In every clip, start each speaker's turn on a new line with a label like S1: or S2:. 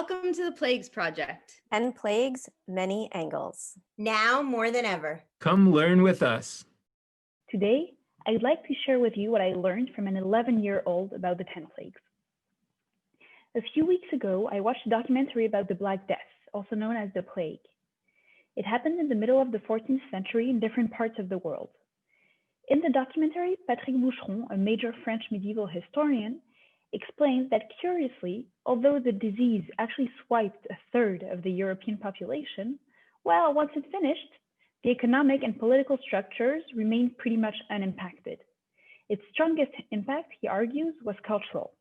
S1: Welcome to the Plagues Project.
S2: 10 plagues, many angles.
S3: Now more than ever.
S4: Come learn with us.
S5: Today, I'd like to share with you what I learned from an 11-year-old about the 10 plagues. A few weeks ago, I watched a documentary about the Black Death, also known as the plague. It happened in the middle of the 14th century in different parts of the world. In the documentary, Patrick Boucheron, a major French medieval historian, explains that curiously, although the disease actually swiped a third of the European population, well, once it finished, the economic and political structures remained pretty much unimpacted. Its strongest impact, he argues, was cultural.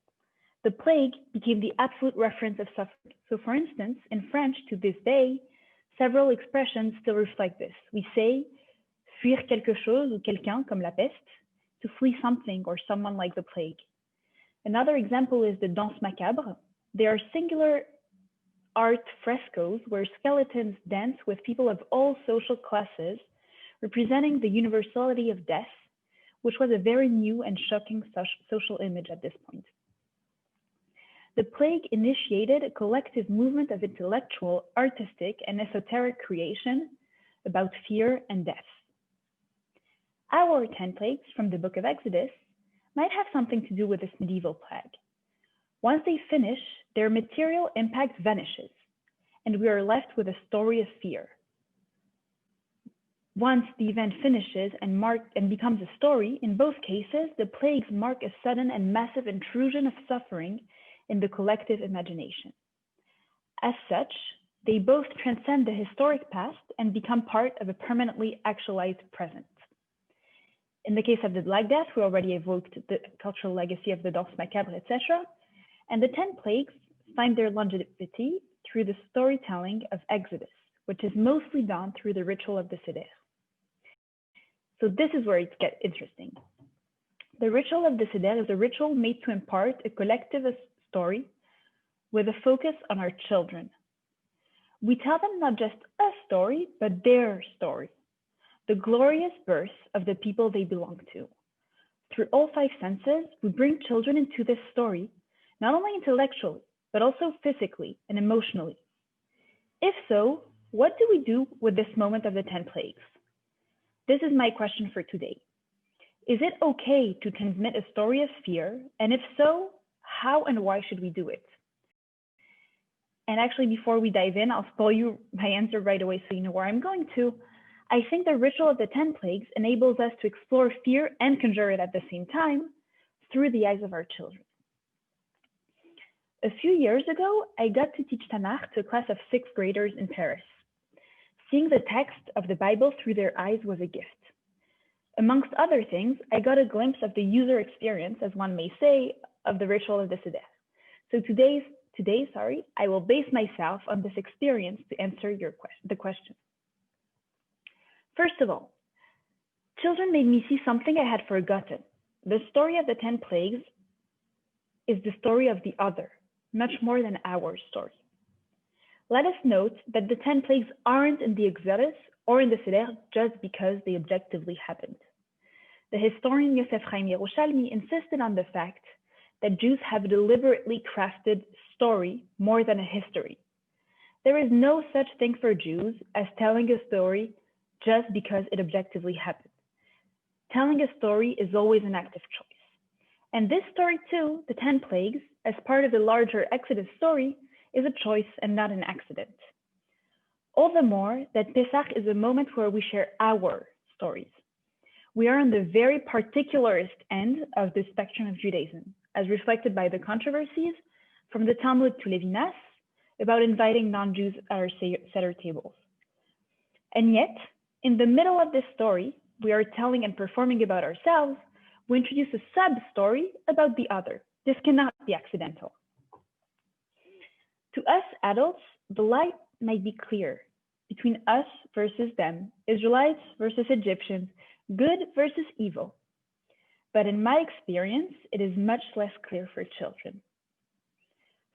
S5: The plague became the absolute reference of suffering. So for instance, in French to this day, several expressions still reflect this. We say fuir quelque chose ou quelqu'un comme la peste, to flee something or someone like the plague. Another example is the danse macabre. They are singular art frescoes where skeletons dance with people of all social classes, representing the universality of death, which was a very new and shocking social image at this point. The plague initiated a collective movement of intellectual, artistic, and esoteric creation about fear and death. Our 10 plagues from the book of Exodus might have something to do with this medieval plague. Once they finish, their material impact vanishes, and we are left with a story of fear. Once the event finishes and becomes a story, in both cases, the plagues mark a sudden and massive intrusion of suffering in the collective imagination. As such, they both transcend the historic past and become part of a permanently actualized present. In the case of the Black Death, we already evoked the cultural legacy of the danse macabre, etc. And the 10 plagues find their longevity through the storytelling of Exodus, which is mostly done through the ritual of the Seder. So this is where it gets interesting. The ritual of the Seder is a ritual made to impart a collective story with a focus on our children. We tell them not just a story, but their story, the glorious birth of the people they belong to. Through all 5 senses, we bring children into this story, not only intellectually, but also physically and emotionally. If so, what do we do with this moment of the 10 plagues? This is my question for today. Is it okay to transmit a story of fear? And if so, how and why should we do it? And actually, before we dive in, I'll spoil you my answer right away so you know where I'm going to. I think the ritual of the 10 plagues enables us to explore fear and conjure it at the same time through the eyes of our children. A few years ago, I got to teach Tanakh to a class of 6th graders in Paris. Seeing the text of the Bible through their eyes was a gift. Amongst other things, I got a glimpse of the user experience, as one may say, of the ritual of the Seder. So today, I will base myself on this experience to answer the question. First of all, children made me see something I had forgotten. The story of the 10 plagues is the story of the other, much more than our story. Let us note that the 10 plagues aren't in the Exodus or in the Seder just because they objectively happened. The historian Yosef Chaim Yerushalmi insisted on the fact that Jews have a deliberately crafted story more than a history. There is no such thing for Jews as telling a story just because it objectively happened. Telling a story is always an active choice. And this story too, the 10 plagues, as part of the larger Exodus story, is a choice and not an accident. All the more that Pesach is a moment where we share our stories. We are on the very particularist end of the spectrum of Judaism, as reflected by the controversies from the Talmud to Levinas about inviting non-Jews at our Seder tables. And yet, in the middle of this story, we are telling and performing about ourselves, we introduce a sub-story about the other. This cannot be accidental. To us adults, the light might be clear between us versus them, Israelites versus Egyptians, good versus evil. But in my experience, it is much less clear for children.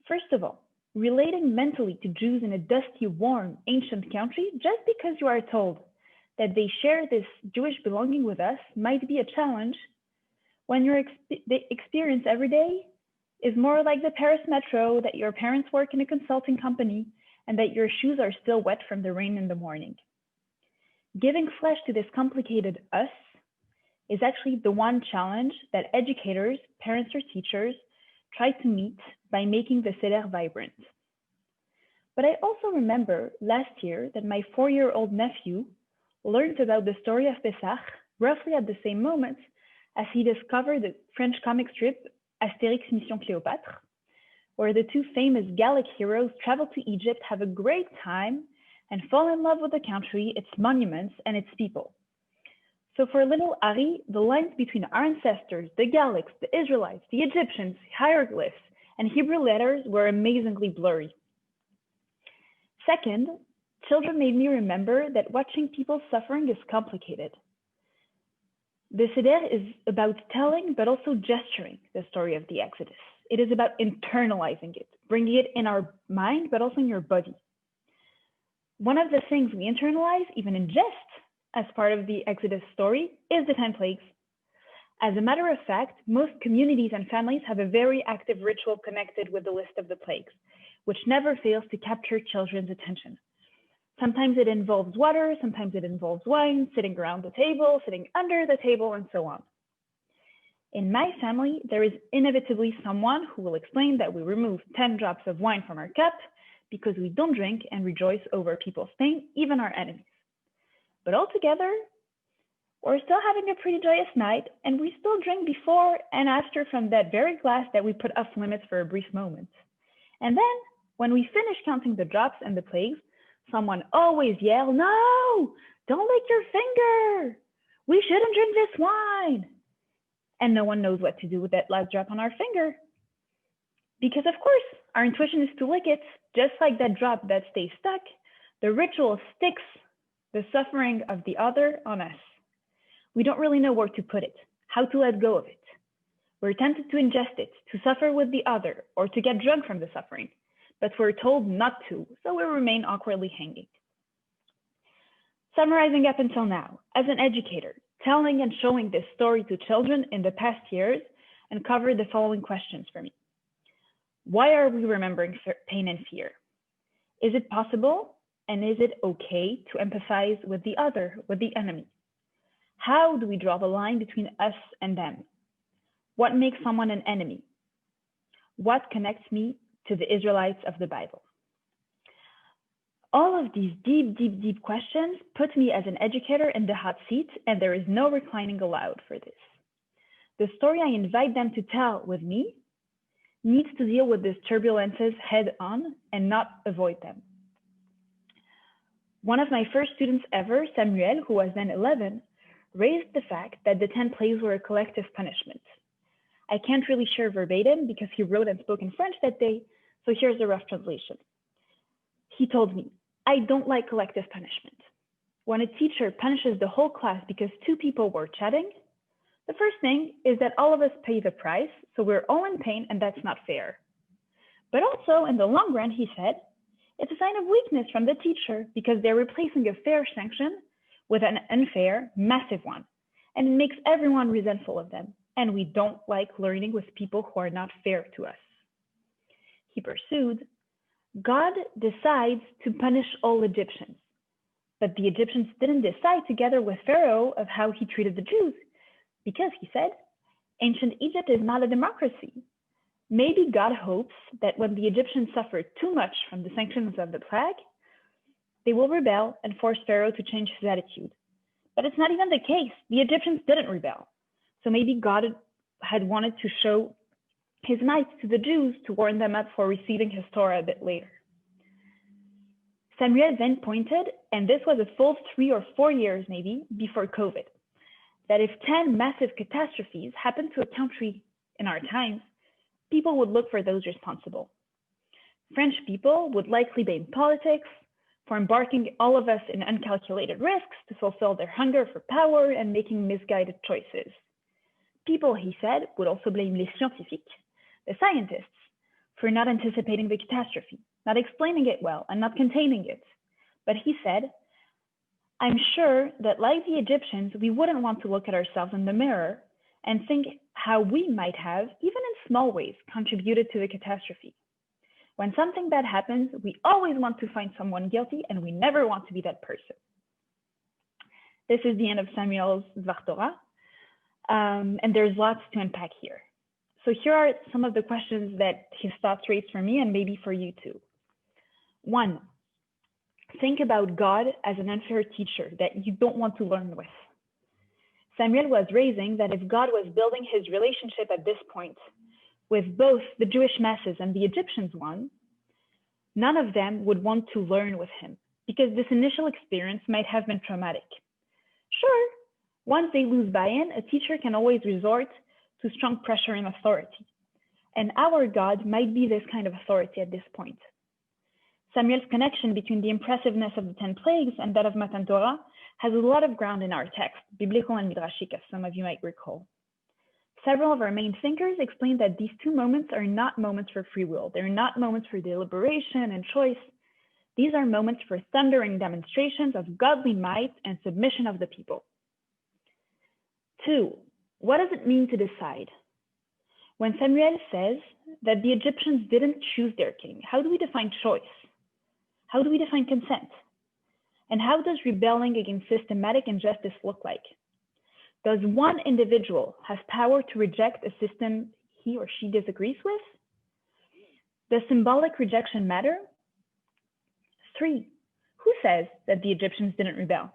S5: First of all, relating mentally to Jews in a dusty, warm, ancient country, just because you are told that they share this Jewish belonging with us might be a challenge when your experience every day is more like the Paris metro, that your parents work in a consulting company, and that your shoes are still wet from the rain in the morning. Giving flesh to this complicated us is actually the one challenge that educators, parents, or teachers try to meet by making the Seder vibrant. But I also remember last year that my 4-year-old nephew learned about the story of Pesach roughly at the same moment as he discovered the French comic strip Astérix Mission Cléopâtre, where the two famous Gallic heroes travel to Egypt, have a great time, and fall in love with the country, its monuments, and its people. So for little Ari, the lines between our ancestors, the Gallics, the Israelites, the Egyptians, hieroglyphs, and Hebrew letters were amazingly blurry. Second, children made me remember that watching people suffering is complicated. The Seder is about telling, but also gesturing the story of the Exodus. It is about internalizing it, bringing it in our mind, but also in your body. One of the things we internalize, even in jest, as part of the Exodus story, is the 10 plagues. As a matter of fact, most communities and families have a very active ritual connected with the list of the plagues, which never fails to capture children's attention. Sometimes it involves water, sometimes it involves wine, sitting around the table, sitting under the table, and so on. In my family, there is inevitably someone who will explain that we remove 10 drops of wine from our cup because we don't drink and rejoice over people's pain, even our enemies. But altogether, we're still having a pretty joyous night, and we still drink before and after from that very glass that we put off limits for a brief moment. And then, when we finish counting the drops and the plagues, someone always yells, "No, don't lick your finger. We shouldn't drink this wine." And no one knows what to do with that last drop on our finger. Because of course, our intuition is to lick it, just like that drop that stays stuck. The ritual sticks the suffering of the other on us. We don't really know where to put it, how to let go of it. We're tempted to ingest it, to suffer with the other, or to get drunk from the suffering, but we're told not to, so we remain awkwardly hanging. Summarizing up until now, as an educator, telling and showing this story to children in the past years uncovered the following questions for me. Why are we remembering pain and fear? Is it possible, and is it okay to empathize with the other, with the enemy? How do we draw the line between us and them? What makes someone an enemy? What connects me to the Israelites of the Bible? All of these deep questions put me as an educator in the hot seat, and there is no reclining allowed for this. The story I invite them to tell with me needs to deal with these turbulences head on and not avoid them. One of my first students ever, Samuel, who was then 11, raised the fact that the 10 plagues were a collective punishment. I can't really share verbatim because he wrote and spoke in French that day, so here's a rough translation. He told me, "I don't like collective punishment. When a teacher punishes the whole class because 2 people were chatting, the first thing is that all of us pay the price, so we're all in pain, and that's not fair. But also, in the long run," he said, "it's a sign of weakness from the teacher because they're replacing a fair sanction with an unfair, massive one, and it makes everyone resentful of them, and we don't like learning with people who are not fair to us." He pursued, "God decides to punish all Egyptians, but the Egyptians didn't decide together with Pharaoh of how he treated the Jews, because, he said, ancient Egypt is not a democracy. Maybe God hopes that when the Egyptians suffer too much from the sanctions of the plague, they will rebel and force Pharaoh to change his attitude. But it's not even the case. The Egyptians didn't rebel. So maybe God had wanted to show his might to the Jews to warn them up for receiving his Torah a bit later." Samuel then pointed, and this was a full 3 or 4 years maybe before COVID, that if 10 massive catastrophes happened to a country in our times, people would look for those responsible. French people would likely blame politics for embarking all of us in uncalculated risks to fulfill their hunger for power and making misguided choices. People, he said, would also blame les scientifiques, the scientists, for not anticipating the catastrophe, not explaining it well, and not containing it. But he said, "I'm sure that like the Egyptians, we wouldn't want to look at ourselves in the mirror and think how we might have, even in small ways, contributed to the catastrophe. When something bad happens, we always want to find someone guilty, and we never want to be that person. This is the end of Samuel's Dvar Torah, and there's lots to unpack here. So here are some of the questions that his thoughts raised for me and maybe for you too. 1, think about God as an unfair teacher that you don't want to learn with. Samuel was raising that if God was building his relationship at this point with both the Jewish masses and the Egyptians one, none of them would want to learn with him because this initial experience might have been traumatic. Sure, once they lose buy-in, a teacher can always resort to strong pressure and authority. And our God might be this kind of authority at this point. Samuel's connection between the impressiveness of the 10 plagues and that of Matan Torah has a lot of ground in our text, biblical and midrashic, as some of you might recall. Several of our main thinkers explain that these 2 moments are not moments for free will. They're not moments for deliberation and choice. These are moments for thundering demonstrations of godly might and submission of the people. 2, what does it mean to decide? When Samuel says that the Egyptians didn't choose their king, how do we define choice? How do we define consent? And how does rebelling against systematic injustice look like? Does one individual have power to reject a system he or she disagrees with? Does symbolic rejection matter? 3, who says that the Egyptians didn't rebel?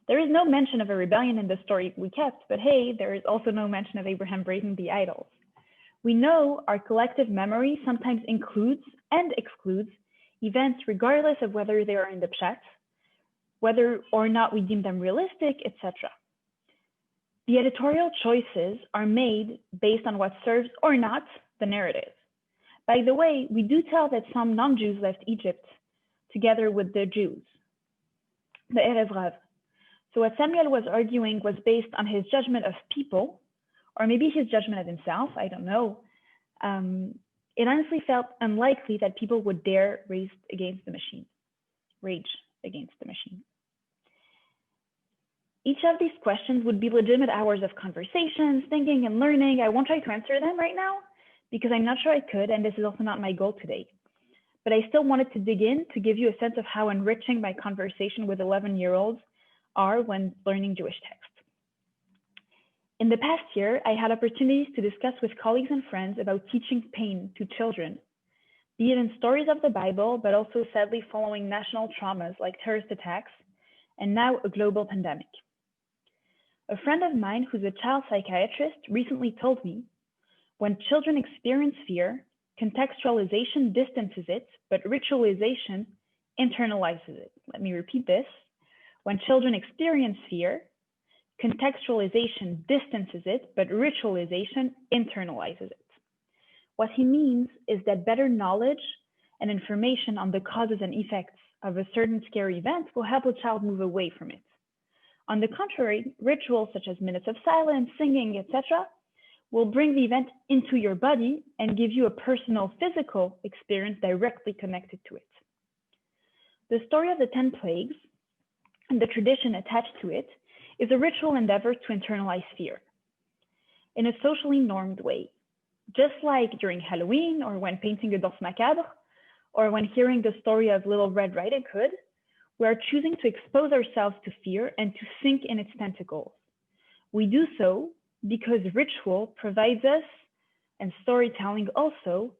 S5: There is no mention of a rebellion in the story we kept, but hey, there is also no mention of Abraham breaking the idols. We know our collective memory sometimes includes and excludes events regardless of whether they are in the pshat, whether or not we deem them realistic, etc. The editorial choices are made based on what serves or not the narrative. By the way, we do tell that some non-Jews left Egypt together with the Jews, the Erev Rav. So what Samuel was arguing was based on his judgment of people, or maybe his judgment of himself, I don't know. It honestly felt unlikely that people would dare rage against the machine. Each of these questions would be legitimate hours of conversations, thinking and learning. I won't try to answer them right now because I'm not sure I could, and this is also not my goal today. But I still wanted to dig in to give you a sense of how enriching my conversation with 11-year-olds are when learning Jewish text. In the past year, I had opportunities to discuss with colleagues and friends about teaching pain to children, be it in stories of the Bible, but also sadly following national traumas like terrorist attacks, and now a global pandemic. A friend of mine who's a child psychiatrist recently told me, when children experience fear, contextualization distances it, but ritualization internalizes it. Let me repeat this. When children experience fear, contextualization distances it, but ritualization internalizes it. What he means is that better knowledge and information on the causes and effects of a certain scary event will help a child move away from it. On the contrary, rituals such as minutes of silence, singing, etc., will bring the event into your body and give you a personal physical experience directly connected to it. The story of the 10 plagues and the tradition attached to it is a ritual endeavor to internalize fear in a socially normed way. Just like during Halloween, or when painting a danse macabre, or when hearing the story of Little Red Riding Hood, we are choosing to expose ourselves to fear and to sink in its tentacles. We do so because ritual provides us, and storytelling also,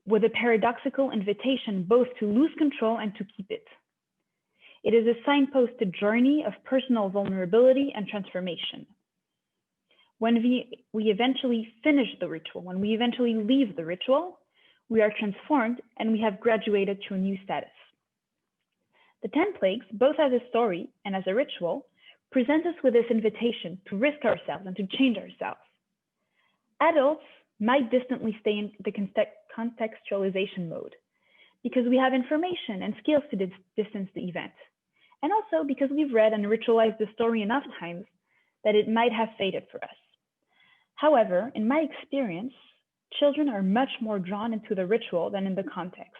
S5: with a paradoxical invitation both to lose control and to keep it. It is a signposted journey of personal vulnerability and transformation. When we eventually finish the ritual, when we eventually leave the ritual, we are transformed and we have graduated to a new status. The 10 plagues, both as a story and as a ritual, present us with this invitation to risk ourselves and to change ourselves. Adults might distantly stay in the contextualization mode because we have information and skills to distance the event, and also because we've read and ritualized the story enough times that it might have faded for us. However, in my experience, children are much more drawn into the ritual than in the context.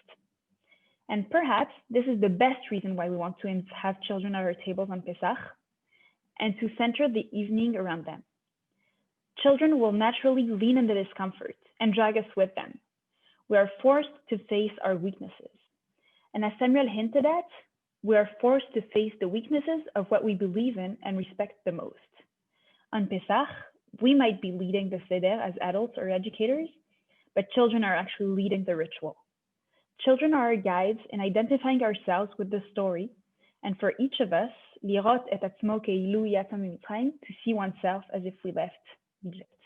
S5: And perhaps this is the best reason why we want to have children at our tables on Pesach and to center the evening around them. children will naturally lean into discomfort and drag us with them. We are forced to face our weaknesses. And as Samuel hinted at, we are forced to face the weaknesses of what we believe in and respect the most. On Pesach, we might be leading the Seder as adults or educators, but children are actually leading the ritual. Children are our guides in identifying ourselves with the story, and for each of us, לראות את עצמו כאילו יצא ממצרים, to see oneself as if we left Egypt.